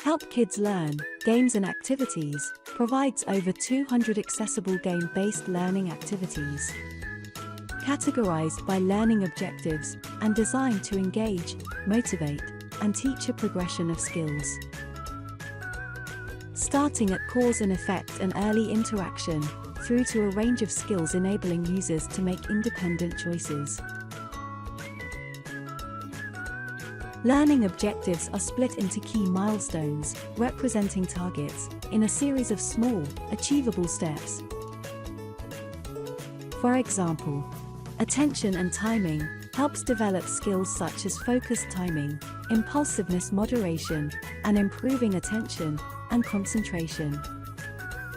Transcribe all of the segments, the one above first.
HelpKidzLearn, Games and Activities, provides over 200 accessible game-based learning activities, categorized by learning objectives and designed to engage, motivate, and teach a progression of skills. Starting at cause and effect and early interaction, through to a range of skills enabling users to make independent choices. Learning objectives are split into key milestones, representing targets, in a series of small, achievable steps. For example, attention and timing helps develop skills such as focused timing, impulsiveness moderation, and improving attention and concentration.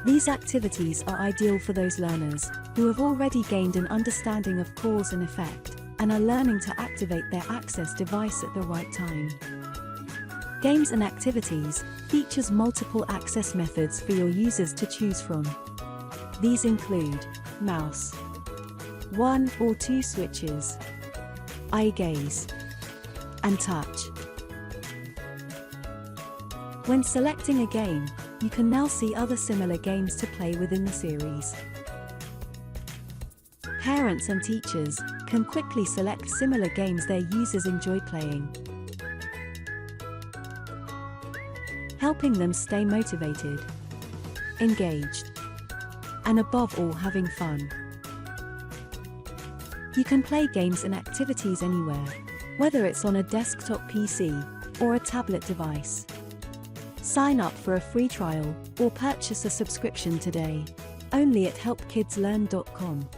These activities are ideal for those learners who have already gained an understanding of cause and effect and are learning to activate their access device at the right time. Games and Activities features multiple access methods for your users to choose from. These include mouse, 1 or 2 switches, eye gaze, and touch. When selecting a game, you can now see other similar games to play within the series. Parents and teachers can quickly select similar games their users enjoy playing, helping them stay motivated, engaged, and above all having fun. You can play games and activities anywhere, whether it's on a desktop PC or a tablet device. Sign up for a free trial or purchase a subscription today, only at HelpKidzLearn.com.